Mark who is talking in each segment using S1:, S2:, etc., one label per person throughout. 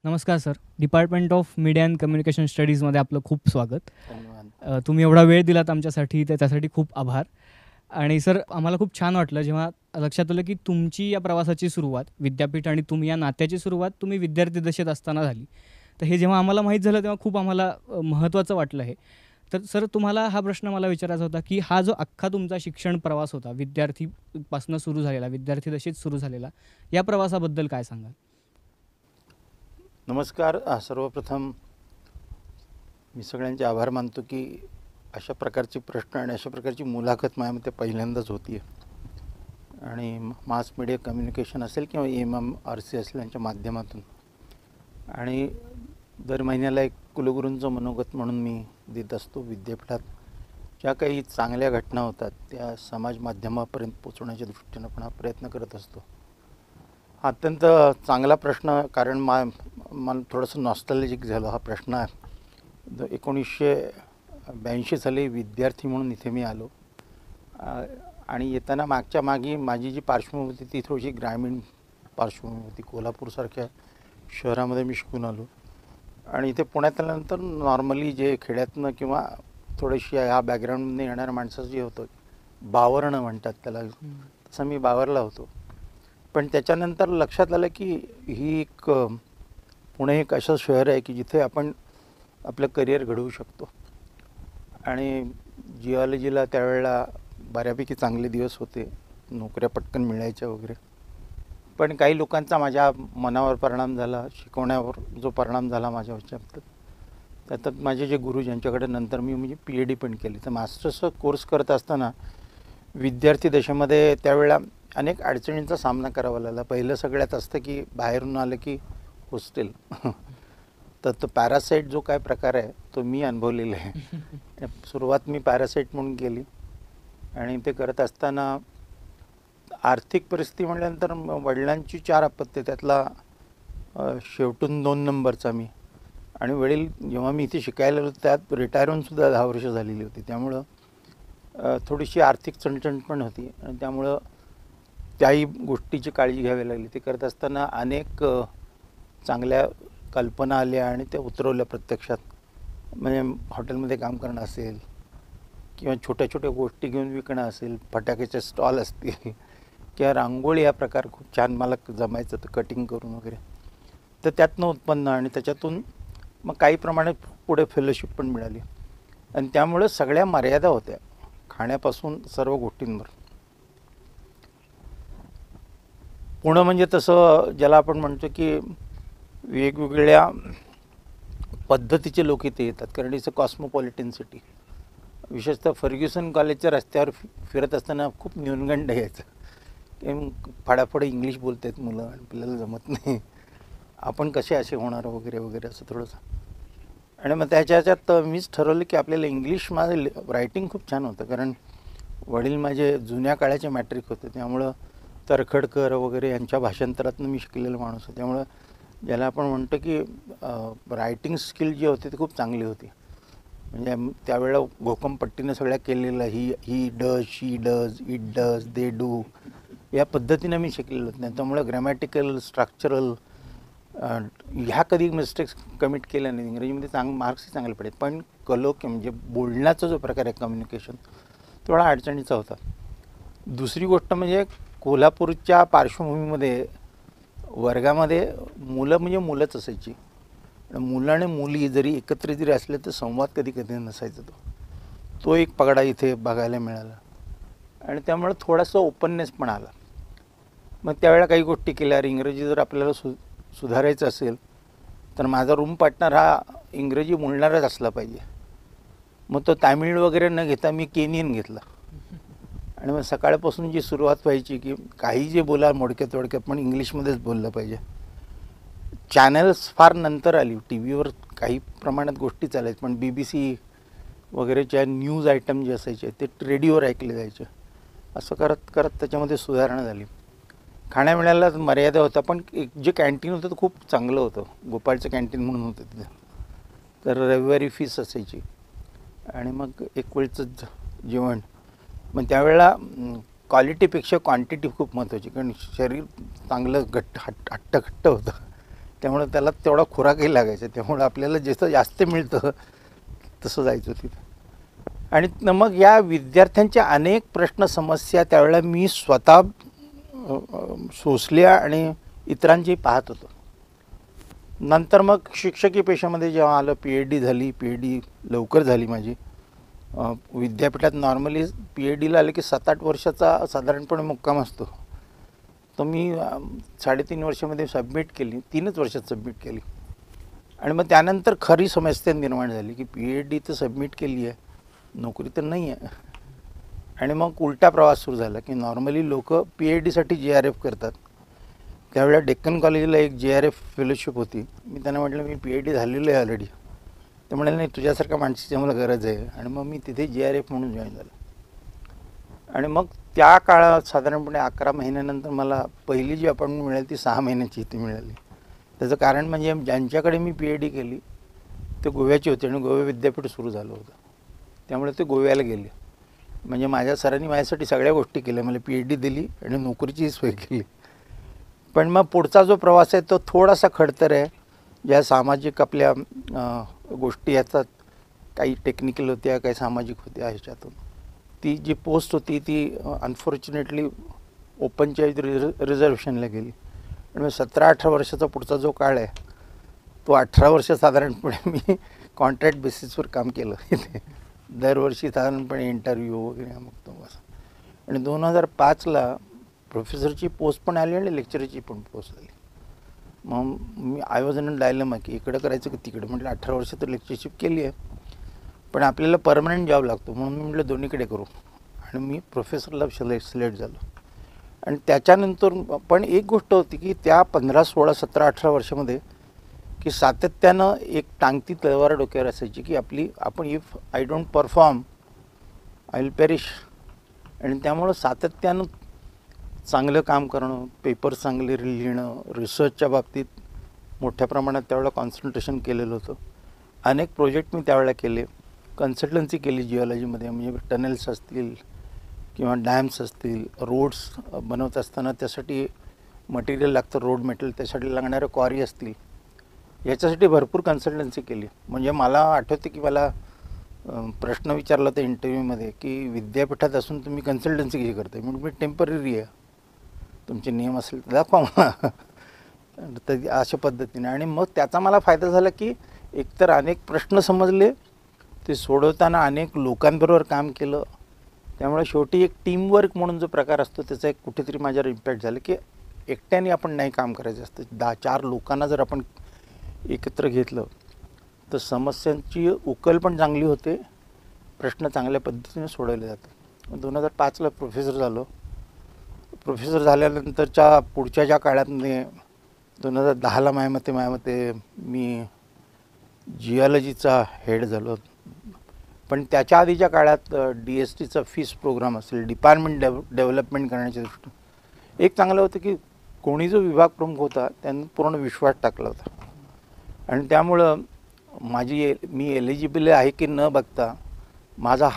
S1: नमस्कार sir. Department of media and communication स्टडीजमध्ये आपलं खूप स्वागत.
S2: धन्यवाद.
S1: तुम्ही एवढा वेळ दिलात आमच्यासाठी तर त्यासाठी खूप आभार. आणि सर आम्हाला खूप छान वाटलं जेव्हा लक्षात आलं की तुमची या प्रवासाची सुरुवात विद्यापीठ आणि तुम्ही या नात्याची सुरुवात तुम्ही विद्यार्थी दशेत असताना झाली. तर हे जेव्हा आम्हाला माहीत झालं तेव्हा खूप आम्हाला महत्त्वाचं वाटलं हे. तर सर तुम्हाला हा प्रश्न मला विचारायचा होता की हा जो अख्खा तुमचा शिक्षण प्रवास होता विद्यार्थीपासून सुरू झालेला, विद्यार्थी दशेत सुरू झालेला, या प्रवासाबद्दल काय सांगाल?
S2: नमस्कार. सर्वप्रथम मी सगळ्यांचे आभार मानतो की अशा प्रकारचे प्रश्न आणि अशा प्रकारची मुलाखत माझ्यामध्ये पहिल्यांदाच होती आहे. आणि मास मीडिया कम्युनिकेशन असेल किंवा MMRC असेल यांच्या माध्यमातून आणि दर महिन्याला एक कुलगुरूंचं मनोगत म्हणून मी देत असतो. विद्यापीठात ज्या काही चांगल्या घटना होतात त्या समाज माध्यमापर्यंत पोचवण्याच्या दृष्टीनं पण हा प्रयत्न करत असतो. हा अत्यंत चांगला प्रश्न, कारण मला थोडंसं नॉस्टॅल्जिक झालं. हा प्रश्न 1982 साली विद्यार्थी म्हणून इथे मी आलो आणि येताना मागच्या मागे माझी जी पार्श्वभूमी होती ती थोडीशी ग्रामीण पार्श्वभूमी होती. कोल्हापूरसारख्या शहरामध्ये मी शिकून आलो आणि इथे पुण्यात आल्यानंतर नॉर्मली जे खेड्यातनं किंवा थोडीशी ह्या बॅकग्राऊंडने येणाऱ्या माणसाचं जे होतं बावरणं म्हणतात त्याला, तसं मी बावरला होतो. पण त्याच्यानंतर लक्षात आलं की ही पुणे एक असं शहर आहे की जिथे आपण आपलं करिअर घडवू शकतो. आणि जिओलॉजीला त्यावेळेला बऱ्यापैकी चांगले दिवस होते, नोकऱ्या पटकन मिळायच्या वगैरे. पण काही लोकांचा माझ्या मनावर परिणाम झाला, शिकवण्यावर जो परिणाम झाला माझ्या ह्याच्यात, त्यात माझे जे गुरु ज्यांच्याकडे नंतर मी म्हणजे PhD पण केली. तर मास्टर्सचा कोर्स करत असताना विद्यार्थी दशेमध्ये त्यावेळेला अनेक अडचणींचा सामना करावा लागला. पहिलं सगळ्यात असतं की बाहेरून आलं की हॉस्टेल. तर तो पॅरासाईट जो काय प्रकार आहे तो मी अनुभवलेला आहे. सुरुवात मी पॅरासाईट म्हणून केली आणि ते करत असताना आर्थिक परिस्थिती म्हटल्यानंतर वडिलांची 4 अपत्य, त्यातला शेवटून 2 नंबरचा मी. आणि वडील जेव्हा मी इथे शिकायला आलो त्यात रिटायर होऊनसुद्धा 10 वर्ष झालेली होती. त्यामुळं थोडीशी आर्थिक चणचण पण होती आणि त्यामुळं त्याही गोष्टीची काळजी घ्यावी लागली. ते करत असताना अनेक चांगल्या कल्पना आल्या आणि त्या उतरवल्या प्रत्यक्षात. म्हणजे हॉटेलमध्ये काम करणं असेल किंवा छोट्या छोट्या गोष्टी घेऊन विकणं असेल, फटाक्याचे स्टॉल असतील किंवा रांगोळी, हा प्रकार खूप छान मला जमायचं, तर कटिंग करून वगैरे. तर त्यातनं उत्पन्न आणि त्याच्यातून मग काही प्रमाणात पुढे फेलोशिप पण मिळाली. आणि त्यामुळं सगळ्या मर्यादा होत्या, खाण्यापासून सर्व गोष्टींवर. पुणं म्हणजे तसं ज्याला आपण म्हणतो की वेगवेगळ्या पद्धतीचे लोक इथे येतात, कारण इट्स अ कॉस्मोपॉलिटन सिटी. विशेषतः फर्ग्युसन कॉलेजच्या रस्त्यावर फिरत असताना खूप न्यूनगंड यायचं की फाडाफाड इंग्लिश बोलत आहेत मुलं आणि आपल्याला जमत नाही, आपण कसे असे होणार वगैरे वगैरे असं थोडंसं. आणि मग त्याच्यात मीच ठरवलं की आपल्याला इंग्लिश, माझं रायटिंग खूप छान होतं, कारण वडील माझे जुन्या काळाचे मॅट्रिक होते, त्यामुळं तरखडकर वगैरे यांच्या भाषांतरातून मी शिकलेला माणूस आहे. त्यामुळं ज्याला आपण म्हणतो की रायटिंग स्किल जी होती ती खूप चांगली होती. म्हणजे त्यावेळेला घोकमपट्टीनं सगळ्या केलेलं, he does, she does, it does, they do, या पद्धतीनं मी शिकलेलं होतं. त्यामुळं ग्रॅमॅटिकल, स्ट्रक्चरल ह्या कधी मिस्टेक्स कमिट केल्या नाही. इंग्रजीमध्ये मार्क्सही चांगले पडले. पण म्हणजे बोलण्याचा जो प्रकार आहे कम्युनिकेशन, थोडा अडचणीचा होता. दुसरी गोष्ट म्हणजे कोल्हापूरच्या पार्श्वभूमीमध्ये वर्गामध्ये मुलं म्हणजे मुलंच असायची. मुलं आणि मुली जरी एकत्र जरी असले तर संवाद कधी कधी नसायचा. तो एक पगडा इथे बघायला मिळाला आणि त्यामुळे थोडासा ओपननेस पण आला. मग त्यावेळेला काही गोष्टी केल्या. इंग्रजी जर आपल्याला सुधारायचं असेल तर माझा रूम पार्टनर हा इंग्रजी बोलणाराच असला पाहिजे. मग तो तामिळ वगैरे न घेता मी केनियन घेतला. आणि मग सकाळपासून जी सुरुवात व्हायची की काही जे बोला मोडक्यात तोडक्यात पण इंग्लिशमध्येच बोललं पाहिजे. चॅनल्स फार नंतर आली. टी व्हीवर काही प्रमाणात गोष्टी चालायच्या, पण BBC वगैरेच्या न्यूज आयटम जे असायचे ते रेडिओवर ऐकले जायचे. असं करत करत त्याच्यामध्ये सुधारणा झाली. खाण्यापिण्याला मर्यादा होता, पण एक जे कॅन्टीन होतं ते खूप चांगलं होतं. गोपाळचं कॅन्टीन म्हणून होतं तिथं. तर रविवारी फीस असायची आणि मग एक वेळचं जेवण. मग त्यावेळेला क्वालिटीपेक्षा क्वांटिटी खूप महत्त्वाची, कारण शरीर चांगलं हट्टघट्ट होतं. त्यामुळे त्याला तेवढा खुराकही लागायचा. त्यामुळे आपल्याला जसं जास्त मिळतं तसं जायचं तिथं. आणि मग या विद्यार्थ्यांच्या अनेक प्रश्न समस्या त्यावेळेला मी स्वतः सोसल्या आणि इतरांची पाहत होतो. नंतर मग शिक्षकी पेशामध्ये जेव्हा आलं, PhD झाली. PhD लवकर झाली माझी. विद्यापीठात नॉर्मली PhDला आलं की 7-8 वर्षाचा साधारणपणे मुक्काम असतो. तो मी 3.5 वर्षामध्ये सबमिट केली. 3च वर्षात सबमिट केली. आणि मग त्यानंतर खरी समस्या निर्माण झाली की PhD तर सबमिट केली आहे, नोकरी तर नाही आहे. आणि मग उलटा प्रवास सुरू झाला की नॉर्मली लोक PhDसाठी JRF करतात. त्यावेळेला डेक्कन कॉलेजला एक JRF फेलोशिप होती. मी त्यांना म्हटलं मी PhD झालेलो आहे ऑलरेडी. ते म्हणाले नाही, तुझ्यासारख्या माणसाची मला गरज आहे. आणि मग मी तिथे JRF म्हणून जॉईन झालो. आणि मग त्या काळात साधारणपणे 11 महिन्यानंतर मला पहिली जी अपॉइंटमेंट मिळाली ती 6 महिन्याची इथे मिळाली. त्याचं कारण म्हणजे ज्यांच्याकडे मी PhD केली ते गोव्याचे होते आणि गोवा विद्यापीठ सुरू झालं होतं. त्यामुळे ते गोव्याला गेले. म्हणजे माझ्या सरांनी माझ्यासाठी सगळ्या गोष्टी केल्या. मला PhD दिली आणि नोकरीचीही सोय केली. पण मग पुढचा जो प्रवास आहे तो थोडासा खडतर आहे. ज्या सामाजिक आपल्या गोष्टी येतात, काही टेक्निकल होत्या, काही सामाजिक होत्या. ह्याच्यातून ती जी पोस्ट होती ती अनफॉर्च्युनेटली ओपनच्या रिझर्वेशनला गेली. आणि मग 17-18 वर्षाचा पुढचा जो काळ आहे तो 18 वर्ष साधारणपणे मी कॉन्ट्रॅक्ट बेसिसवर काम केलं इथे. दरवर्षी साधारणपणे इंटरव्ह्यू वगैरे मग तो असं. आणि 2005ला प्रोफेसरची पोस्ट पण आली आणि लेक्चरची पण पोस्ट आली. मग मी आय वॉज इन डायलेमा की इकडं करायचं की तिकडं. म्हटलं 18 वर्ष तर लेक्चरशिप केली आहे, पण आपल्याला परमनंट जॉब लागतो. म्हणून मी म्हटलं दोन्हीकडे करू. आणि मी प्रोफेसरला सिलेक्ट झालो. आणि त्याच्यानंतर पण एक गोष्ट होती की त्या 15, 16, 17, 18 वर्षामध्ये की सातत्यानं एक टांगती तलवार डोक्यावर असायची की आपण if I don't perform I will perish. आणि त्यामुळं सातत्यानं चांगलं काम करणं, पेपर चांगले लिहिणं, रिसर्चच्या बाबतीत मोठ्या प्रमाणात त्यावेळेला कॉन्सन्ट्रेशन केलेलं होतं. अनेक प्रोजेक्ट मी त्यावेळेला केले. कन्सल्टन्सी केली जिओलॉजीमध्ये. म्हणजे टनेल्स असतील किंवा डॅम्स असतील, रोड्स बनवत असताना त्यासाठी मटेरियल लागतं, रोड मटेरियल, त्यासाठी लागणारे क्वारी असतील, याच्यासाठी भरपूर कन्सल्टन्सी केली. म्हणजे मला आठवते की मला प्रश्न विचारला होता इंटरव्ह्यूमध्ये की विद्यापीठात असून तुम्ही कन्सल्टन्सी कशी करताय. म्हणून मी टेम्पररी आहे, तुमचे नियम असेल तर दाखवा मला. तर अशा पद्धतीने. आणि मग त्याचा मला फायदा झाला की एकतर अनेक प्रश्न समजले, ते सोडवताना अनेक लोकांबरोबर काम केलं. त्यामुळे शेवटी एक टीमवर्क म्हणून जो प्रकार असतो त्याचा एक कुठेतरी माझ्यावर इम्पॅक्ट झाला की एकट्याने आपण नाही काम करायचं असतं. 10-4 लोकांना जर आपण एकत्र घेतलं तर समस्यांची उकल पण चांगली होते, प्रश्न चांगल्या पद्धतीने सोडवले जातात. 2005ला प्रोफेसर झालो. प्रोफेसर झाल्यानंतरच्या पुढच्या ज्या काळातने 2010ला माझ्या मते मी जिओलॉजीचा हेड झालो. पण त्याच्या आधीच्या काळात DSTचा फीस प्रोग्राम असेल, डिपार्टमेंट डेव्हलपमेंट करण्याच्या दृष्टीने एक चांगलं होतं की कोणी जो विभाग प्रमुख होता त्यांनी पूर्ण विश्वास टाकला होता. आणि त्यामुळं मी एलिजिबल आहे की न बघता माझा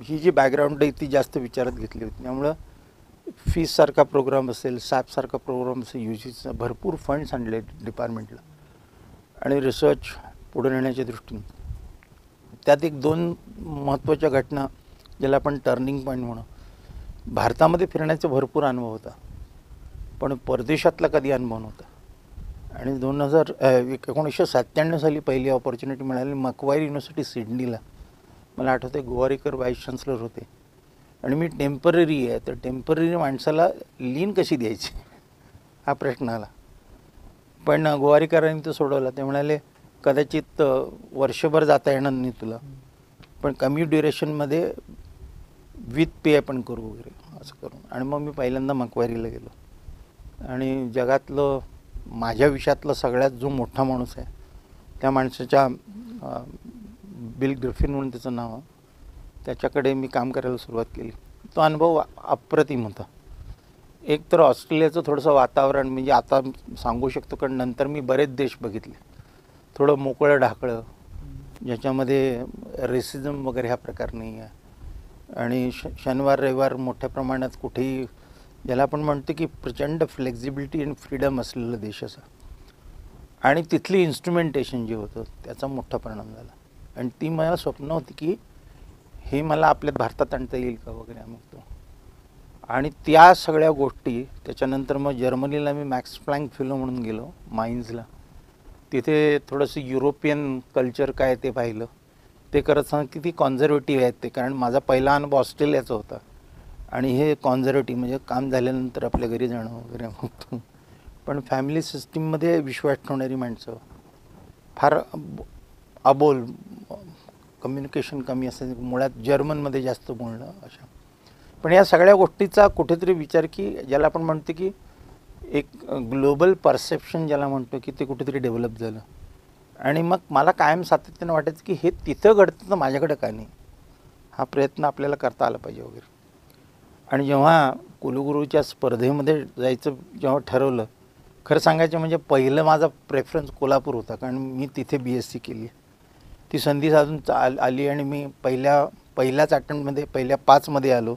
S2: ही जी बॅकग्राऊंड आहे ती जास्त विचारात घेतली होती. त्यामुळं फीससारखा प्रोग्राम असेल, सॅपसारखा प्रोग्राम असेल, UGCचा भरपूर फंड्स आणले डिपार्टमेंटला. आणि रिसर्च पुढे नेण्याच्या दृष्टीने त्यात 1-2 महत्त्वाच्या घटना ज्याला आपण टर्निंग पॉईंट म्हणू. भारतामध्ये फिरण्याचा भरपूर अनुभव होता, पण परदेशातला कधी अनुभव नव्हता. आणि 1997 साली पहिली ऑपॉर्च्युनिटी मिळाली मकवायर युनिव्हर्सिटी सिडनीला. मला आठवते गोवारीकर व्हाईस चान्सलर होते आणि मी टेम्पररी आहे. तर टेम्पररी माणसाला लीन कशी द्यायची हा प्रश्न आला. पण गोवारीकरांनी तो सोडवला. ते म्हणाले कदाचित वर्षभर जाता येणार नाही तुला, पण कमी ड्युरेशनमध्ये विथ पे आपण करू वगैरे असं करून. आणि मग मी पहिल्यांदा मकवारीला गेलो. आणि जगातलं माझ्या विषयातला सगळ्यात जो मोठा माणूस आहे त्या माणसाच्या बिल ग्रिफिन म्हणून त्याचं नाव आहे, त्याच्याकडे मी काम करायला सुरुवात केली. तो अनुभव अप्रतिम होता. एक तर ऑस्ट्रेलियाचं थोडंसं वातावरण म्हणजे आता सांगू शकतो, कारण नंतर मी बरेच देश बघितले. थोडं मोकळं ढाकळं, ज्याच्यामध्ये रेसिझम वगैरे हा प्रकार नाही आहे. आणि शनिवार रविवार मोठ्या प्रमाणात कुठेही, ज्याला आपण म्हणतो की प्रचंड फ्लेक्झिबिलिटी आणि फ्रीडम असलेला देश असा. आणि तिथली इन्स्ट्रुमेंटेशन जे होतं त्याचा मोठा परिणाम झाला. आणि ती मला स्वप्न होती की हे मला आपल्या भारतात आणता येईल का वगैरे अमुक तो. आणि त्या सगळ्या गोष्टी त्याच्यानंतर मग जर्मनीला मी मॅक्स प्लँक फेलो म्हणून गेलो माइन्सला. तिथे थोडंसं युरोपियन कल्चर काय ते पाहिलं. ते करत सांग किती कॉन्झर्वेटिव्ह आहेत ते, कारण माझा पहिला अनुभव ऑस्ट्रेलियाचा होता आणि हे कॉन्झर्वेटिव्ह म्हणजे काम झाल्यानंतर आपल्या घरी जाणं वगैरे मग. पण फॅमिली सिस्टीममध्ये विश्वास ठेवणारी माणसं, फार अबोल, कम्युनिकेशन कमी असं, मुळात जर्मनमध्ये जास्त बोलणं अशा. पण या सगळ्या गोष्टीचा कुठेतरी विचार की ज्याला आपण म्हणतो की एक ग्लोबल परसेप्शन ज्याला म्हणतो की ते कुठेतरी डेव्हलप झालं. आणि मग मला कायम सातत्यानं वाटायचं की हे तिथं घडतं तर माझ्याकडे का नाही, हा प्रयत्न आपल्याला करता आला पाहिजे वगैरे. आणि जेव्हा कुलगुरूच्या स्पर्धेमध्ये जायचं जेव्हा ठरवलं, खरं सांगायचं म्हणजे पहिलं माझा प्रेफरन्स कोल्हापूर होता, कारण मी तिथे BSc केली. ती संधी साधून आली आणि मी पहिल्याच अटेम्प्टमध्ये पहिल्या 5मध्ये आलो.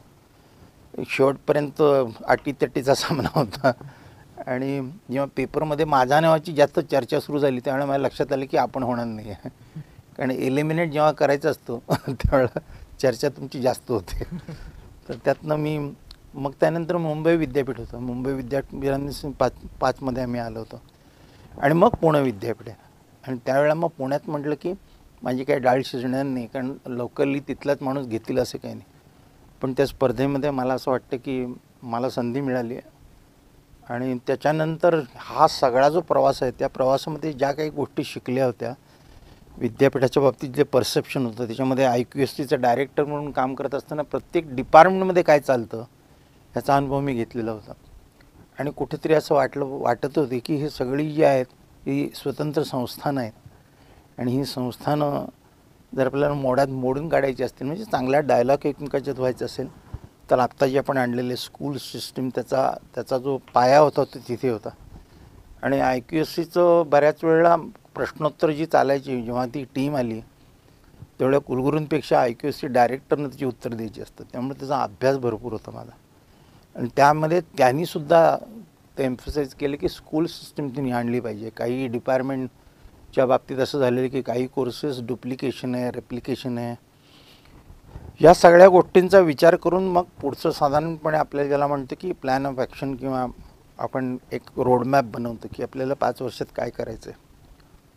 S2: शेवटपर्यंत अटीतटीचा सामना होता. आणि जेव्हा पेपरमध्ये माझ्या नावाची जास्त चर्चा सुरू झाली त्यावेळेला मला लक्षात आलं की आपण होणार नाही आहे, कारण एलिमिनेट जेव्हा करायचं असतो त्यावेळेला चर्चा तुमची जास्त होते. तर त्यातनं मी मग त्यानंतर मुंबई विद्यापीठ होतं. मुंबई विद्यापीठ 5मध्ये आम्ही आलो होतो. आणि मग पुणे विद्यापीठ आहे. आणि त्यावेळेला मग पुण्यात म्हटलं की माझी काही डाळ शिजणार नाही, कारण लोकली तिथलाच माणूस घेतील असं काही नाही. पण त्या स्पर्धेमध्ये मला असं वाटतं की मला संधी मिळाली आहे. आणि त्याच्यानंतर हा सगळा जो प्रवास आहे त्या प्रवासामध्ये ज्या काही गोष्टी शिकल्या होत्या, विद्यापीठाच्या बाबतीत जे परसेप्शन होतं, त्याच्यामध्ये IQSCचं डायरेक्टर म्हणून काम करत असताना प्रत्येक डिपार्टमेंटमध्ये काय चालतं याचा अनुभव मी घेतलेला होता. आणि कुठेतरी असं वाटत होते की हे सगळी जी आहेत ही स्वतंत्र संस्थानं आहेत. आणि ही संस्थानं जर आपल्याला मोडून काढायची असतील, म्हणजे चांगला डायलॉग एकमेकाच्यात व्हायचा असेल, तर आत्ता जे आपण आणलेले स्कूल सिस्टीम त्याचा जो पाया होता तो तिथे होता. आणि IQSCचं बऱ्याच वेळेला प्रश्नोत्तर जी चालायची जेव्हा ती टीम आली तेवढ्या कुलगुरूंपेक्षा IQSC डायरेक्टरनं त्याची उत्तर द्यायची असतं. त्यामुळे त्याचा अभ्यास भरपूर होता माझा. आणि त्यामध्ये त्यांनीसुद्धा ते एम्फसाईज केलं की स्कूल सिस्टीम त्यांनी आणली पाहिजे. काही डिपार्टमेंटच्या बाबतीत असं झालेलं की काही कोर्सेस डुप्लिकेशन आहे, रेप्लिकेशन आहे. या सगळ्या गोष्टींचा विचार करून मग पुढचं साधारणपणे आपल्याला ज्याला म्हणतं की प्लॅन ऑफ ॲक्शन किंवा आपण एक रोडमॅप बनवतो की आपल्याला 5 वर्षात काय करायचं आहे.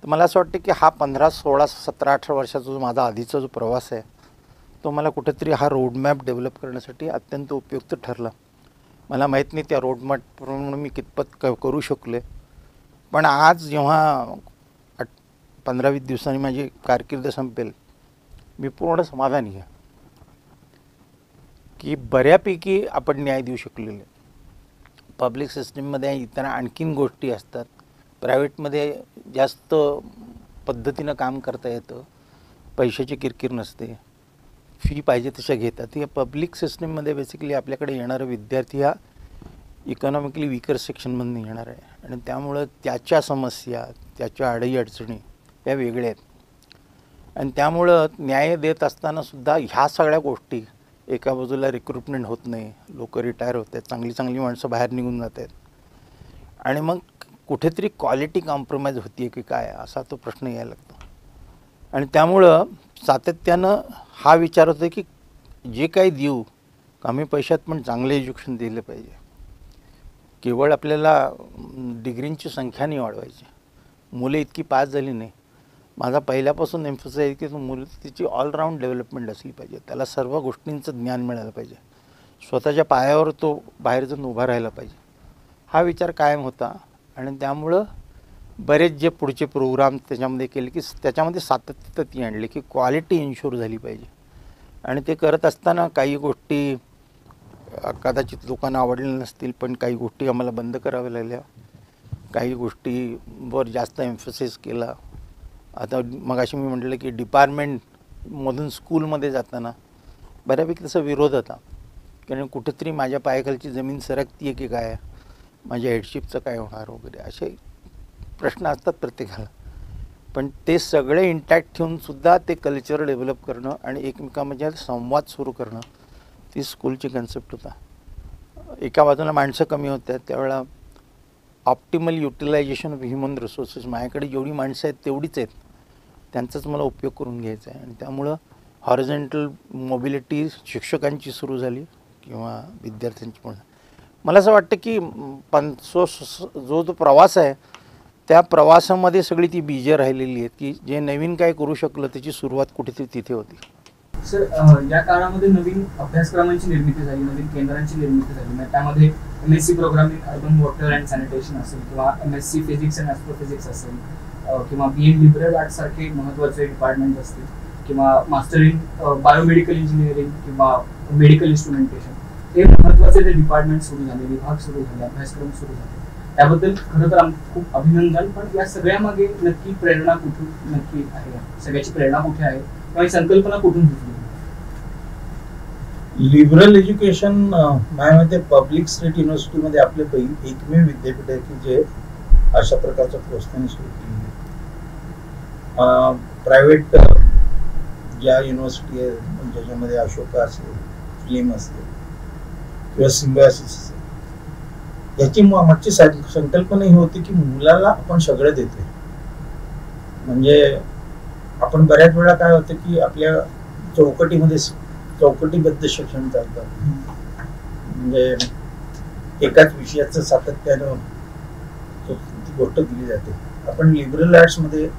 S2: तर मला असं वाटतं की हा 15, 16, 17, 18 वर्षाचा जो माझा आधीचा जो प्रवास आहे तो मला कुठेतरी हा रोडमॅप डेव्हलप करण्यासाठी अत्यंत उपयुक्त ठरला. मला माहीत नाही त्या रोडमॅपप्रमाणे मी कितपत करू शकले. पण आज जेव्हा 15-20 दिवसांनी माझी कारकीर्द संपेल, मी पूर्ण समाधानी आहे की बऱ्यापैकी आपण न्याय देऊ शकलेले. पब्लिक सिस्टीममध्ये इतर आणखीन गोष्टी असतात, प्रायव्हेटमध्ये जास्त पद्धतीनं काम करता येतं, पैशाची किरकिर नसते, फी पाहिजे तशा घेतात. या पब्लिक सिस्टीममध्ये बेसिकली आपल्याकडे येणारा विद्यार्थी हा इकॉनॉमिकली वीकर सेक्शनमधून येणार आहे. आणि त्यामुळं त्याच्या समस्या, त्याच्या अडीअडचणी या वेगळ्या आहेत. आणि त्यामुळं न्याय देत असतानासुद्धा ह्या सगळ्या गोष्टी, एका बाजूला रिक्रुटमेंट होत नाही, लोक रिटायर होत आहेत, चांगली माणसं बाहेर निघून जात आहेत. आणि मग कुठेतरी क्वालिटी कॉम्प्रोमाइज होती आहे की काय, असा तो प्रश्न यायला लागतो. आणि त्यामुळं सातत्यानं हा विचार होतो की जे काही देऊ कमी पैशात पण चांगलं एज्युकेशन दिलं पाहिजे. केवळ आपल्याला डिग्रींची संख्या नाही वाढवायची, मुलं इतकी पास झाली नाही. माझा पहिल्यापासून एम्फसाईज आहे की मुलं तिची ऑलराऊंड डेव्हलपमेंट असली पाहिजे, त्याला सर्व गोष्टींचं ज्ञान मिळालं पाहिजे, स्वतःच्या पायावर तो बाहेर जाऊन उभा राहायला पाहिजे, हा विचार कायम होता. आणि त्यामुळं बरेच जे पुढचे प्रोग्राम त्याच्यामध्ये केले की त्याच्यामध्ये सातत्य ती आणली की क्वालिटी इन्शुअर झाली पाहिजे. आणि ते करत असताना काही गोष्टी कदाचित लोकांना आवडल्या नसतील, पण काही गोष्टी आम्हाला बंद कराव्या लागल्या, काही गोष्टीवर जास्त एम्फसाईज केला. आता मगाशी मी म्हटलं की डिपार्टमेंटमधून स्कूलमध्ये जाताना बऱ्यापैकी तसा विरोध होता, कारण कुठेतरी माझ्या पायाखालची जमीन सरकती आहे की काय, माझ्या हेडशिपचं काय होणार वगैरे असे प्रश्न असतात प्रत्येकाला. पण ते सगळे इंटॅक्ट ठेवूनसुद्धा ते कल्चर डेव्हलप करणं आणि एकमेकांमध्ये संवाद सुरू करणं, ती स्कूलची कन्सेप्ट होता. एका बाजूला माणसं कमी होत्या त्यावेळेला optimal utilisation of human resources, माझ्याकडे जेवढी माणसं आहेत तेवढीच आहेत, त्यांचाच मला उपयोग करून घ्यायचा आहे. आणि त्यामुळं हॉरिझॉन्टल मोबिलिटी शिक्षकांची सुरू झाली किंवा विद्यार्थ्यांची पण. मला असं वाटतं की जो प्रवास आहे त्या प्रवासामध्ये सगळी ती बीजं राहिलेली आहेत की जे नवीन काय करू शकलं त्याची सुरुवात कुठेतरी तिथे होती.
S1: सर, या काळामध्ये नवीन अभ्यासक्रमांची निर्मिती झाली, नवीन केंद्रांची निर्मिती झाली. मग त्यामध्ये MSc programming urban water and sanitation असेल किंवा MSc फिजिक्स अँड ॲस्ट्रोफिजिक्स असेल किंवा BA लिबरल आर्ट्स सारखे महत्त्वाचे डिपार्टमेंट असतील किंवा मास्टर इन बायोमेडिकल इंजिनिअरिंग किंवा मेडिकल इन्स्ट्रुमेंटेशन, हे महत्त्वाचे जे डिपार्टमेंट सुरू झाले, विभाग सुरू झाले, अभ्यासक्रम सुरू झाले, त्याबद्दल खरं तर खूप अभिनंदन. पण या सगळ्यामागे नक्की प्रेरणा कुठून नक्की आहे, सगळ्याची प्रेरणा कुठे आहे किंवा ही संकल्पना कुठून सुचली?
S3: लिबरल एज्युकेशन माझ्या मते पब्लिक स्टेट युनिव्हर्सिटीमध्ये आपले एकमेव विद्यापीठ आहे की जे अशा प्रकारच्या कोर्सने सुरू केली. प्रायव्हेट ज्या युनिव्हर्सिटी आहे ज्याच्यामध्ये अशोका असेल, फ्लेम असेल किंवा सिम्बायोसिस असेल, याची मागची संकल्पना ही होती की मुलाला आपण सगळं देतोय. म्हणजे आपण बऱ्याच वेळा काय होतं की आपल्या चौकटीबद्ध शिक्षण चालतं, म्हणजे एकाच विषयाचं सातत्यानं ती गोष्ट दिली जाते. आपण लिबरल आर्ट्समध्ये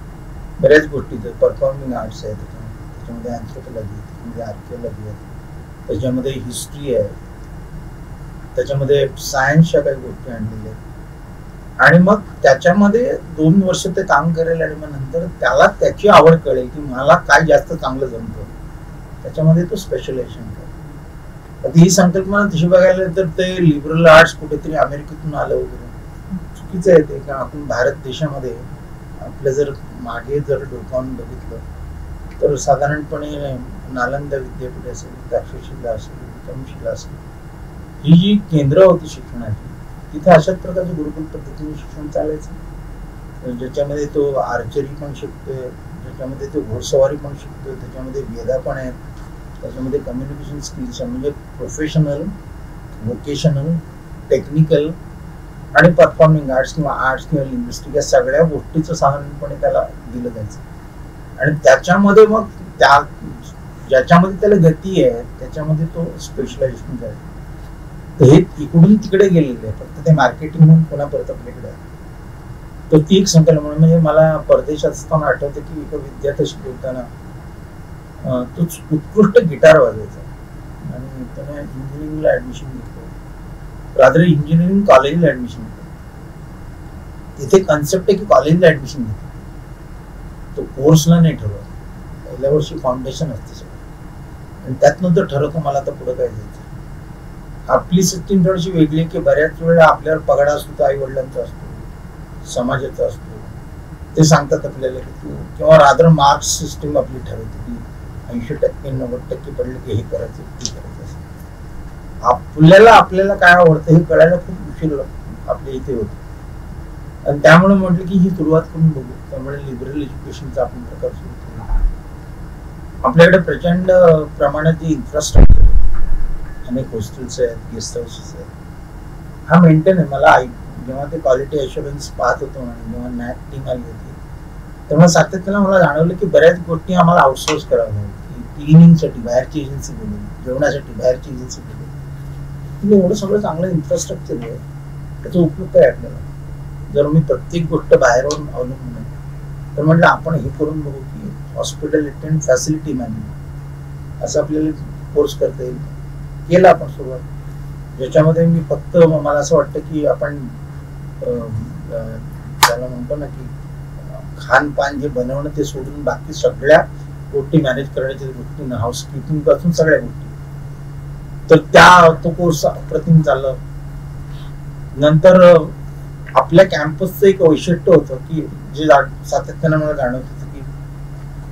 S3: बऱ्याच गोष्टी, परफॉर्मिंग आर्ट्स आहे, त्याच्यामध्ये अँथ्रोपॉलॉजी, त्याच्यामध्ये आर्किओलॉजी आहे, त्याच्यामध्ये हिस्ट्री आहे, त्याच्यामध्ये सायन्सच्या काही गोष्टी आणलेल्या आहेत. आणि मग त्याच्यामध्ये 2 वर्ष ते काम करेल आणि मग नंतर त्याला त्याची आवड कळेल की मला काय जास्त चांगलं जमतं, त्याच्यामध्ये तो स्पेशलायझेशन करेल. आता ही संकल्पना तशी बघायला तर ते लिबरल आर्ट्स कुठेतरी अमेरिकेतून आलं वगैरे चुकीचं आहे ते. का आपण भारत देशामध्ये आपलं जर मागे जर डोकावून बघितलं तर साधारणपणे नालंदा विद्यापीठ असेल, तक्षशिला असेल, तक्षशिला असेल, ही जी केंद्र होती शिक्षणाची, तिथे अशाच प्रकारच्या गुरुकुल पद्धतीने शिक्षण चालायचं, ज्याच्यामध्ये तो आर्चरी पण शिकतोय, ज्याच्यामध्ये तो घोडसवारी पण शिकतोय, त्याच्यामध्ये वेदा पण आहेत, त्याच्यामध्ये कम्युनिकेशन स्किल्स, म्हणजे प्रोफेशनल, व्होकेशनल, टेक्निकल आणि परफॉर्मिंग आर्ट्स किंवा लिंग्विस्टिक या सगळ्या गोष्टीचं साधारणपणे त्याला दिलं जायचं. आणि त्याच्यामध्ये मग ज्याच्यामध्ये त्याला गती आहे त्याच्यामध्ये तो स्पेशलायझेशन करायचं. तर हे इकडून तिकडे गेलेलं आहे, फक्त ते मार्केटिंग म्हणून पुन्हा परत आपल्याकडे आहे. तर ती एक संकल्पना. म्हणजे मला परदेशात असताना आठवतं की एका विद्यार्थ्याशी बोलताना तो उत्कृष्ट गिटार वाजवायचा आणि त्याने इंजिनिअरिंगला ऍडमिशन घेतलं, रादर इंजिनिअरिंग कॉलेजला ऍडमिशन घेतलं. तिथे कन्सेप्ट आहे की कॉलेजला ऍडमिशन घेतलं, तो कोर्सला नाही ठरवत. पहिल्या वर्षी फाउंडेशन असते सगळं आणि त्यातनं तो ठरवतो मला आता पुढे काय जायचं. आपली सिस्टीम थोडीशी वेगळी आहे की बऱ्याच वेळा आपल्यावर पगडा असतो, आई वडिलांचा असतो, समाजाचा असतो, ते सांगतात आपल्याला की तू, किंवा रादर मार्क्स सिस्टीम आपली ठरवते की 80% 90% पडले की हे करायचं ते करायचं असं. आपल्याला काय आवडतं हे कळायला खूप उशीर आपल्या इथे होतो आणि त्यामुळे म्हटलं की ही सुरुवात करून बघू. त्यामुळे लिबरल एज्युकेशनचा आपण प्रकार सुरू केला. आपल्याकडे प्रचंड प्रमाणात इन्फ्रास्ट्रक्चर, अनेक हॉस्टेल्स आहेत, गेस्ट हाऊसेस आहेत, हा मेंटेन आहे. मला जेव्हा ते क्वालिटी अश्युरन्स पाहत होतो आणि जेव्हा नॅक टीम आली होती तेव्हा सातत्यानं मला जाणवलं की बऱ्याच गोष्टी आम्हाला आउटसोर्स कराव्या लागतील. क्लिनिंगसाठी बाहेरची एजन्सी बोलली, जेवणासाठी बाहेरची एजन्सी बोलली. म्हणजे एवढं सगळं चांगलं इन्फ्रास्ट्रक्चर आहे, त्याचा उपयोग काय आपल्याला? जर मी प्रत्येक गोष्ट बाहेरून अवलंबून आहे तर म्हटलं आपण हे करून बघू की हॉस्पिटॅलिटी अँड फॅसिलिटी मॅनेजमेंट असं आपल्याला कोर्स करता येईल. केला आपण सुरुवात, ज्याच्यामध्ये मी फक्त मला असं वाटतं की आपण त्याला म्हणतो ना की खानपान जे बनवणं ते सोडून बाकी सगळ्या गोष्टी मॅनेज करण्याच्या गोष्टी, हाऊसकीपिंग पासून सगळ्या गोष्टी, तर तो कोर्स अप्रतिम चालला. नंतर आपल्या कॅम्पसचं एक वैशिष्ट्य होतं की जे सातत्यानं मला जाणवत होतं की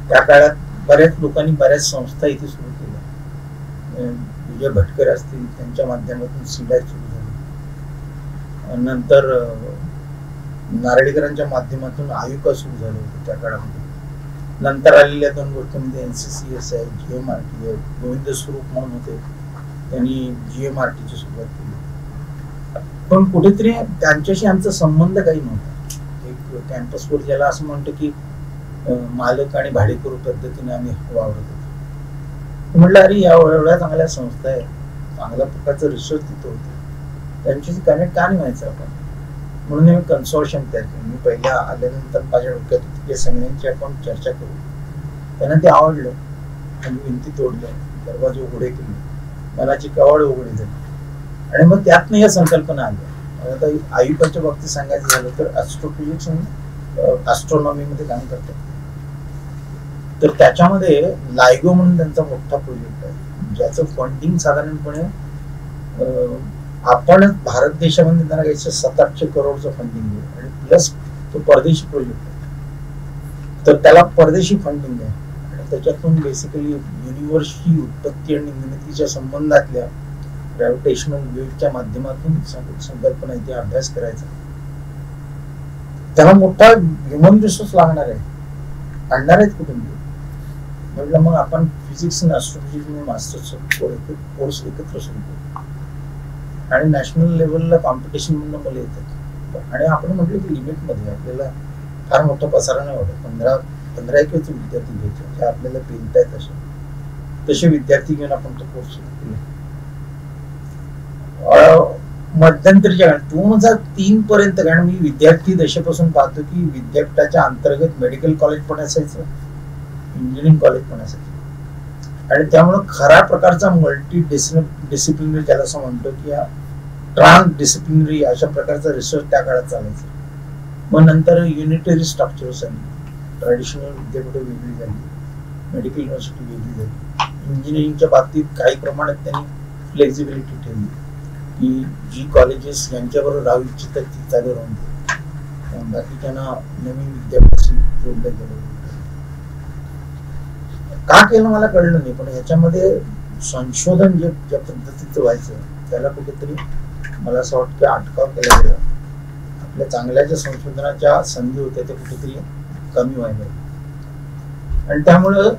S3: त्या काळात बऱ्याच लोकांनी बऱ्याच संस्था इथे सुरू केल्या. विजय भटकर असतील, त्यांच्या माध्यमातून सीडॅक सुरू झाली, नंतर नारळीकरांच्या माध्यमातून आयुका सुरू झालं होतं त्या काळामध्ये. नंतर आलेल्या 2 गोष्टींमध्ये NCCS आहे, GMRT आहे. गोविंद स्वरूप म्हणून होते, त्यांनी GMRT ची सुरुवात केली. पण कुठेतरी त्यांच्याशी आमचा संबंध काही नव्हता. एक कॅम्पसवर ज्याला असं म्हणतो की मालक आणि भाडेकरू पद्धतीने आम्ही वावरत होतो. म्हटलं अरे एवढ्या चांगल्या संस्था आहे, चांगल्या प्रकारचं रिसर्च तिथं होतं, त्यांच्याशी कनेक्ट का नाही व्हायचं आपण. म्हणून मी कन्सोर्शियम तयार केलं. मी पहिल्या आल्यानंतर माझ्या डोक्यात होती की सगळ्यांची आपण चर्चा करू. त्यांना ते आवडलं, आणि भिंती तोडल्या, दरवाजे उघडे केले, मनाची कवाड उघडी झाली, आणि मग त्यातनं या संकल्पना आल्या. आता आयुकाच्या बाबतीत सांगायचं झालं तर ॲस्ट्रोफिजिक्स आणि ॲस्ट्रॉनॉमीमध्ये काम करतात. तर त्याच्यामध्ये लायगो म्हणून त्यांचा मोठा प्रोजेक्ट आहे, ज्याचं फंडिंग साधारणपणे आपण भारत देशामध्ये त्यांना काही 700-800 करोडचं फंडिंग आहे, आणि प्लस तो परदेशी प्रोजेक्ट आहे. तर त्याला परदेशी फंडिंग आहे, आणि त्याच्यातून बेसिकली युनिव्हर्सची उत्पत्ती आणि निर्मितीच्या संबंधातल्या ग्रॅव्हिटेशनल वेव्हच्या माध्यमातून संकल्पना इथे अभ्यास करायचा. त्याला मोठा ह्युमन रिसोर्स लागणार आहे, आणणार आहेत कुठून. म्हटलं मग आपण फिजिक्स आणि ॲस्ट्रोफिजिक्स मास्टर्स कोर्स एकत्र सुरू करू, आणि नॅशनल लेवलला कॉम्पिटिशन म्हणून मला येतात. आणि आपण म्हटलं की लिमिटमध्ये आपल्याला फार मोठा पसारा नाही वाटत. 15-21 विद्यार्थी घ्यायचे, जे आपल्याला पेलतायत तसे विद्यार्थी घेऊन आपण तो कोर्स सुरू केला. मध्यंतरीच्या 2003 पर्यंत, कारण मी विद्यार्थी दशेपासून पाहतो की विद्यापीठाच्या अंतर्गत मेडिकल कॉलेज पण असायचं, इंजिनिअरिंग कॉलेज पण असायचं, आणि त्यामुळे खऱ्या प्रकारचा मल्टी डिसिप्लिनरी ज्याला असं म्हणतो की ट्रान्स डिसिप्लिनरी अशा प्रकारचा रिसर्च त्या काळात चालायचा. मग नंतर युनिटरी स्ट्रक्चर्स आली, ट्रॅडिशनल विद्यापीठ वेगळी झाली, मेडिकल युनिव्हर्सिटी वेगळी झाली. इंजिनिअरिंगच्या बाबतीत काही प्रमाणात त्यांनी फ्लेक्झिबिलिटी ठेवली की जी कॉलेजेस यांच्याबरोबर राहू इच्छितात ती चालू राहून दे, बाकीच्यांना नवीन विद्यापीठाशी जोडलं गेलं. का केलं मला कळलं नाही, पण ह्याच्यामध्ये संशोधन जे ज्या पद्धतीचं व्हायचं त्याला कुठेतरी मला असं वाटतं की अटकाव केला गेला. आपल्या चांगल्या ज्या संशोधनाच्या संधी होत्या त्या कुठेतरी कमी व्हायला, आणि त्यामुळं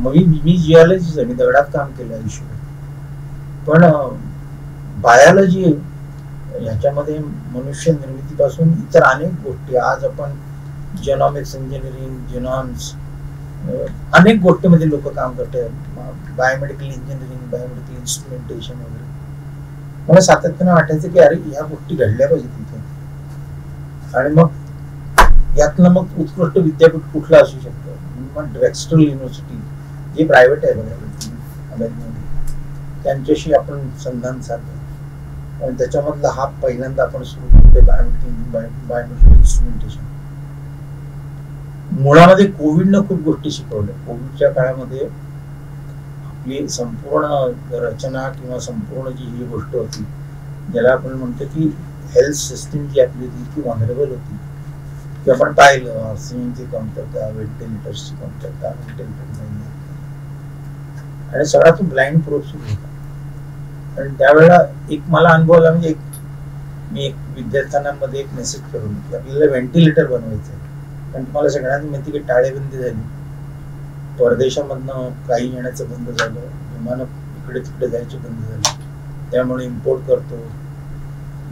S3: मी जिओलॉजी आणि दगडात काम केलं आयुष्य, पण बायोलॉजी ह्याच्यामध्ये मनुष्य निर्मितीपासून इतर अनेक गोष्टी, आज आपण जेनॉमिक्स इंजिनिअरिंग, जेनॉम्स, अनेक गोष्टीमध्ये लोक काम करतात, बायोमेडिकल इंजिनिअरिंग, बायोमेडिकल इन्स्ट्रुमेंटेशन वगैरे. मला सातत्यानं वाटायचं की अरे ह्या गोष्टी घडल्या पाहिजेत तिथे, आणि मग यातनं मग उत्कृष्ट विद्यापीठ कुठलं असू शकतं. मग ड्रेक्स्टर युनिव्हर्सिटी जे प्रायव्हेट आहे अमेरिकेमध्ये, त्यांच्याशी आपण संधान साधलं, आणि त्याच्यामधला हा पहिल्यांदा आपण सुरू करतो बायोमेडिकल इन्स्ट्रुमेंटेशन. मुळामध्ये कोविडनं खूप गोष्टी शिकवल्या. कोविडच्या काळामध्ये आपली संपूर्ण रचना किंवा संपूर्ण जी गोष्ट होती, ज्याला आपण म्हणतो की हेल्थ सिस्टीम जी आपली होती ती व्हलनरेबल होती. की आपण पाहिलं ऑक्सिजनची कमतरता, व्हेंटिलेटर्सची कमतरता, व्हेंटिलेटर नाही, आणि सगळा तो ब्लाइंड प्रोब सुरू होता. आणि त्यावेळेला एक मला अनुभव आला, म्हणजे मी एक विद्यार्थ्यांमध्ये एक मेसेज करून की आपल्याला व्हेंटिलेटर बनवायचं आहे. पण तुम्हाला सगळ्यांना माहिती की टाळेबंदी झाली, परदेशामधनं काही येण्याचं बंद झालं, विमानं इकडे तिकडे जायचे बंद झाले, त्यामुळे इम्पोर्ट करतो,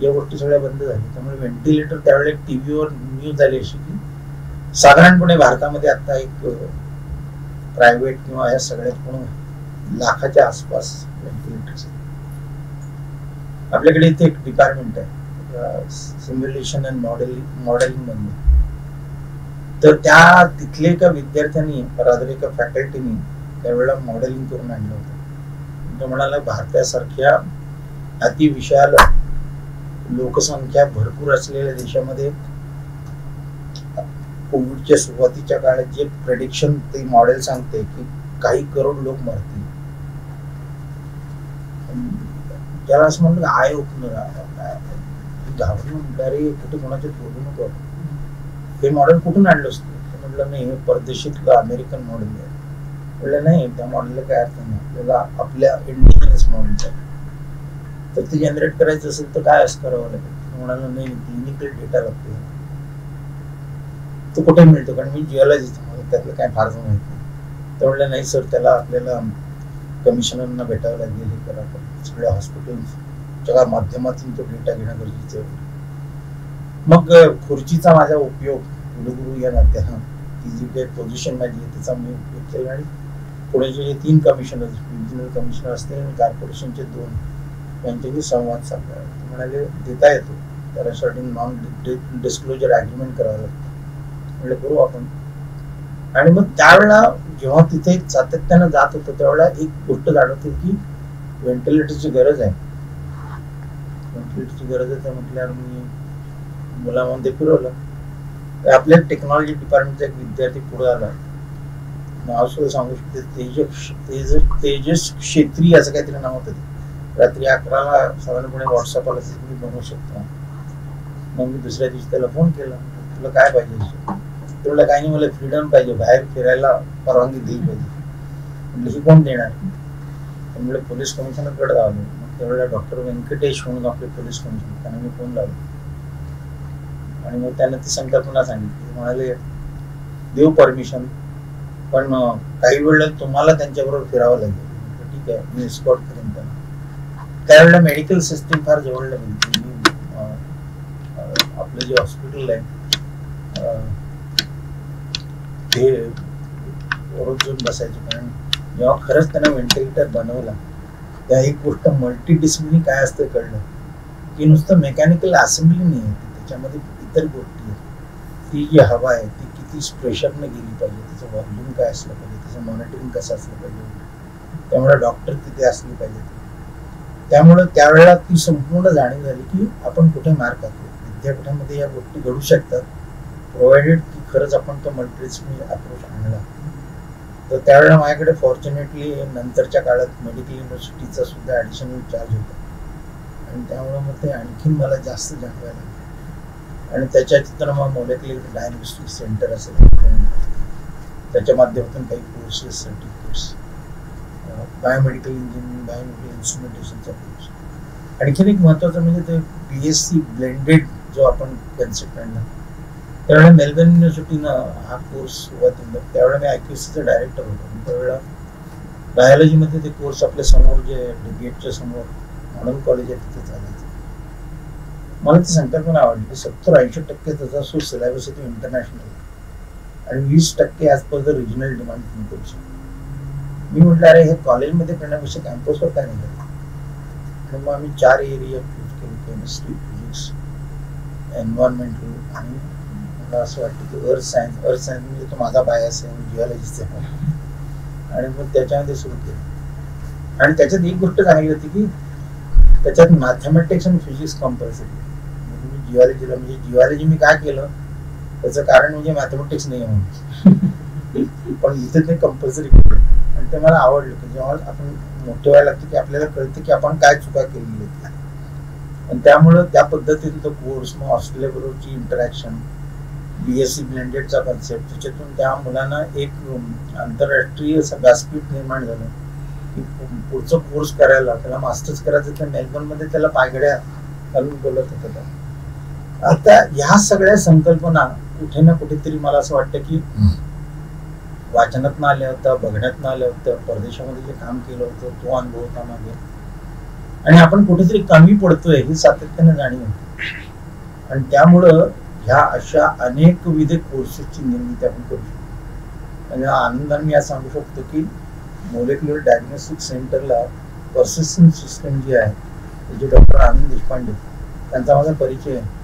S3: या गोष्टी सगळ्या बंद झाल्या. त्यामुळे व्हेंटिलेटर त्यावेळेला टीव्हीवर न्यूज झाली अशी की साधारणपणे भारतामध्ये आता एक प्रायव्हेट किंवा या सगळ्या पूर्ण लाखाच्या आसपास व्हेंटिलेटर्स आहेत. आपल्याकडे इथे एक डिपार्टमेंट आहे सिम्युलेशन अँड मॉडेलिंग मधलं. तर त्या तिथले एका विद्यार्थ्यांनी, रादर एका फॅकल्टीनी त्यावेळेला मॉडेलिंग करून आणलं होतं. तो म्हणाला भारतासारख्या अतिविशाल लोकसंख्या भरपूर असलेल्या देशामध्ये कोविडच्या सुरुवातीच्या काळात जे प्रेडिक्शन ते मॉडेल सांगते की काही करोड लोक मरतील, त्याला असं म्हणलं आय ओपनर, घाबरून म्हटलं अरे कुठे कोणाच्यात बोलू नको, हे मॉडेल कुठून आणलं असतं. म्हटलं नाही, हे परदेशीतलं अमेरिकन मॉडेल आहे. म्हटलं नाही, त्या मॉडेलला काय अर्थ नाही, आपल्याला आपल्या इंडिजिनस मॉडेल आहे, तर ते जनरेट करायचं असेल तर काय असं करावं लागेल. म्हणाला नाही, क्लिनिकल डेटा लागतो, तो कुठे मिळतो, कारण मी जिओलॉजीचा, मला त्यातलं काय फारसं माहिती नाही. तर म्हटलं नाही सर, त्याला आपल्याला कमिशनरना भेटावं लागेल, हे करा. सगळ्या हॉस्पिटल्स ज्या माध्यमातून तो डेटा घेणं गरजेचं आहे. मग खुर्चीचा माझा उपयोग कुलगुरू या नात्यानं ती जी काही पोझिशन माझी आहे त्याचा मी उपयोग केला आणि पुण्याचे जे 3 कमिशनर रिजनल कमिशनर असते आणि कॉर्पोरेशनचे 2 यांच्याशी संवाद साधला. ते म्हणाले देता येतो, त्यासाठी नॉन डिस्क्लोजर ॲग्रीमेंट करावं लागतं. म्हणजे करू आपण. आणि मग त्यावेळेला जेव्हा तिथे सातत्यानं जात होतं त्यावेळेला एक गोष्ट जाणवते की व्हेंटिलेटरची गरज आहे. व्हेंटिलेटरची गरज आहे तर म्हटल्यावर मी मुलामध्ये फिरवलं. आपल्या टेक्नॉलॉजी डिपार्टमेंटचा एक विद्यार्थी पुढे आला, नाव सुद्धा सांगू शकते, तेजस क्षेत्री असं काहीतरी नाव होतं. ते रात्री 11ला साधारणपणे व्हॉट्सअप आला की तुम्ही बनवू शकता. मग मी दुसऱ्या दिवशी त्याला फोन केला, तुला काय पाहिजे? तुला काही नाही, मला फ्रीडम पाहिजे, बाहेर फिरायला परवानगी दिली पाहिजे. म्हटलं ही कोण देणार? त्यामुळे पोलीस कमिशनरकडे जावं. मग त्यावेळेला डॉक्टर व्यंकटेश म्हणून आपले पोलीस कमिशनर, त्यांना मी फोन लावला आणि मग त्यांना ती संकल्पना सांगितली. म्हणाले देऊ परमिशन, पण काही वेळेला तुम्हाला त्यांच्याबरोबर फिरावं लागेल. ठीक आहे, मी एस्कॉर्ट करेन त्यांना. त्यावेळेला मेडिकल सिस्टीम फार जवळला मिळते. मी आपलं जे हॉस्पिटल आहे ते रोज जाऊन बसायचो. कारण जेव्हा खरंच त्यांना व्हेंटिलेटर बनवला त्या एक गोष्ट मल्टीडिसिप्लिनी काय असतं कळलं की नुसतं मेकॅनिकल असेंब्ली नाही आहे, त्याच्यामध्ये इतर गोष्टी आहेत. ती जी हवा आहे ती किती प्रेशरने गेली पाहिजे, त्याचं व्हॉल्यूम काय असलं पाहिजे, त्याचं मॉनिटरिंग कसं असलं पाहिजे, त्यामुळे डॉक्टर तिथे असले पाहिजे. त्यामुळे त्यावेळेला ती संपूर्ण जाणीव झाली की आपण कुठे मार खातो. विद्यापीठामध्ये या गोष्टी घडू शकतात प्रोव्हाइडेड की खरंच आपण तो मल्टीडिसिप्लिनरी अप्रोच आणला. तर त्यावेळेला माझ्याकडे फॉर्च्युनेटली नंतरच्या काळात मेडिकल युनिव्हर्सिटीचा सुद्धा ॲडिशनल चार्ज होता आणि त्यामुळे मग ते आणखीन मला जास्त जाणवायला लागलं. आणि त्याच्यानंतर मग मोलेक्युलर डायग्नोस्टिक सेंटर असेल त्याच्या माध्यमातून काही courses, certificates, biomedical engineering, biomedical इन्स्ट्रुमेंटेशनचा कोर्स. आणखीन एक महत्त्वाचं म्हणजे ते BSc ब्लेंडेड जो आपण कन्सेप्ट आणला त्यावेळेला मेलबर्न युनिव्हर्सिटीनं हा कोर्स सुरुवातीला, त्यावेळेला मी IQACचा डायरेक्टर होतो. त्यावेळेला बायोलॉजीमध्ये ते कोर्स आपल्या समोर जे गेटच्या समोर मॉडर्न कॉलेज आहे तिथे चालायचं. मला ती संकल्पना आवडली की 70-80% त्याचा जो सिलेबस आहे तो इंटरनॅशनल आणि 20% as per the regional demand तुम्ही करू शकता. मी म्हटलं अरे हे कॉलेजमध्ये करण्यापेक्षा कॅम्पसवर काय नाही करत. आणि मग आम्ही 4 एरिया चूज केले, केमिस्ट्री, फिजिक्स, एन्व्हायरमेंटल आणि मला असं वाटतं की अर्थ सायन्स म्हणजे तो माझा बायस आहे, मी जिओलॉजिस्ट आहे. आणि मग त्याच्यामध्ये सुरू केलं. आणि त्याच्यात एक गोष्ट चांगली होती की त्याच्यात मॅथमॅटिक्स आणि फिजिक्स कंपल्सरी. मी जिओलॉजीला म्हणजे जिओलॉजी मी काय केलं त्याचं कारण म्हणजे मॅथमॅटिक्स नाही आहे म्हणून, पण इथे ते कंपल्सरी केलं आणि ते मला आवडलं की जेव्हा आपण मोठे व्हायला लागतं की आपल्याला कळतं की आपण काय चुका केलेली आहेत. आणि त्यामुळं त्या पद्धतीने तो कोर्स, मग ऑस्ट्रेलियाबरोबरची इंटरॅक्शन, BSc ब्लेंडेडचा कन्सेप्ट, त्याच्यातून त्या मुलांना एक आंतरराष्ट्रीय असं व्यासपीठ निर्माण झालं की पुढचं कोर्स करायला, त्याला मास्टर्स करायचं तर मेलबर्नमध्ये त्याला पायघड्या घालून बोलत होतं. आता ह्या सगळ्या संकल्पना कुठे ना कुठेतरी मला असं वाटतं की वाचनात आल्या होत्या, बघण्यात आल्या होत्या, परदेशामध्ये जे काम केलं होतं तो अनुभव होता मागे, आणि आपण कुठेतरी कमी पडतोय हे सातत्याने जाणीव होती. आणि त्यामुळं ह्या अशा अनेक विविध कोर्सेसची निर्मिती आपण करू शकतो. आणि आनंदाने मी आज सांगू शकतो की मोलेक्युलर डायग्नोस्टिक सेंटरला पर्सिस्टंट सिस्टम जी आहे त्याचे डॉक्टर आनंद देशपांडे, त्यांचा माझा परिचय आहे.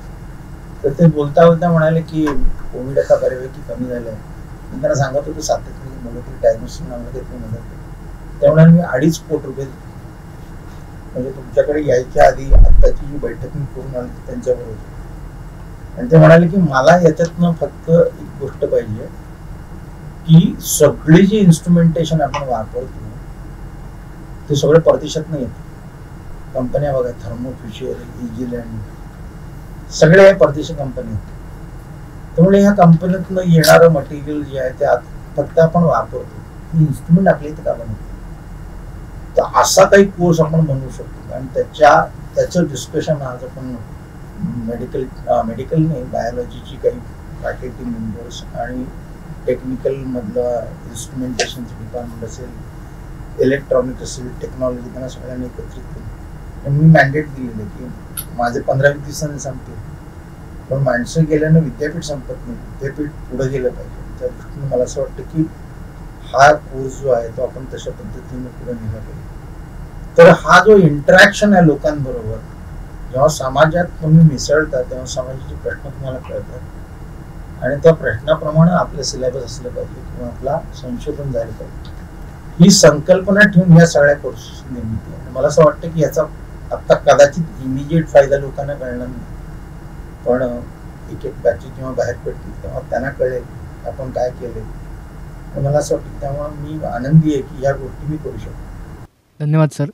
S3: तर ते बोलता बोलता म्हणाले की कोविड आता बऱ्यापैकी कमी झालं आहे. मी त्यांना सांगत होतो सातत्याने मोलेक्युलर डायग्नोस्टिक नावाला घेतली मदत. त्यामुळे मी 2.5 कोटी रुपये, म्हणजे तुमच्याकडे यायच्या आधी आत्ताची जी बैठक मी करून आली त्यांच्याबरोबर, आणि ते म्हणाले की मला याच्यातनं फक्त एक गोष्ट पाहिजे की सगळे जे इन्स्ट्रुमेंटेशन आपण वापरतो ते सगळे परदेशातनं येते. कंपन्या बघा, थर्मो फिशर, इजिलँड, सगळे परदेशी कंपनी आहेत. त्यामुळे ह्या कंपनीतनं येणारं मटेरियल जे आहे ते फक्त आपण वापरतो, इन्स्ट्रुमेंट आपल्या इथे का बनवतो. तर असा काही कोर्स आपण बनवू शकतो. आणि त्याचं डिस्कशन आज आपण मेडिकल नाही, बायोलॉजीची काही फॅकल्टी मेंबर्स आणि टेक्निकल मधलं इन्स्ट्रुमेंटेशनचं डिपार्टमेंट असेल, इलेक्ट्रॉनिक असेल, टेक्नॉलॉजी, त्यांना सगळ्यांनी एकत्रित केलं. पण मी मॅन्डेट दिलेलं आहे की माझे 15-20 दिवसांनी संपतील, पण माणसं गेल्यानं विद्यापीठ संपत नाही, विद्यापीठ पुढे गेलं पाहिजे. त्या दृष्टीने मला असं वाटतं की हा कोर्स जो आहे तो आपण तशा पद्धतीने पुढे नेला पाहिजे. तर हा जो इंटरॅक्शन आहे लोकांबरोबर, जेव्हा समाजात तुम्ही मिसळता तेव्हा समाजाचे प्रश्न तुम्हाला कळतात आणि त्या प्रश्नाप्रमाणे आपलं सिलेबस असलं पाहिजे किंवा आपला संशोधन झालं पाहिजे. ही संकल्पना ठेवून या सगळ्या कोर्सेसची निर्मिती आहे. मला असं वाटतं की याचा आता कदाचित इमिजिएट फायदा लोकांना कळणार नाही, पण एक एक बॅचेस जेव्हा बाहेर पडतील तेव्हा त्यांना कळेल आपण काय केलंय. मला असं वाटतं त्यामुळे मी आनंदी आहे की या गोष्टी मी करू शकतो.
S1: धन्यवाद सर.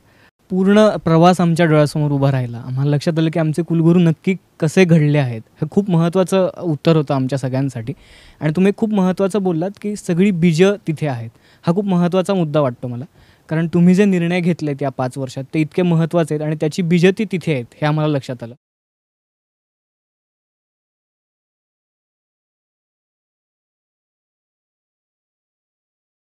S1: पूर्ण प्रवास आमच्या डोळ्यासमोर उभा राहिला. आम्हाला लक्षात आलं की आमचे कुलगुरू नक्की कसे घडले आहेत. हे खूप महत्त्वाचं उत्तर होतं आमच्या सगळ्यांसाठी. आणि तुम्ही खूप महत्त्वाचं बोललात की सगळी बीजं तिथे आहेत. हा खूप महत्त्वाचा मुद्दा वाटतो मला, कारण तुम्ही जे निर्णय घेतलेत या 5 वर्षात ते इतके महत्त्वाचे आहेत आणि त्याची बीजं ती तिथे आहेत हे आम्हाला लक्षात आलं.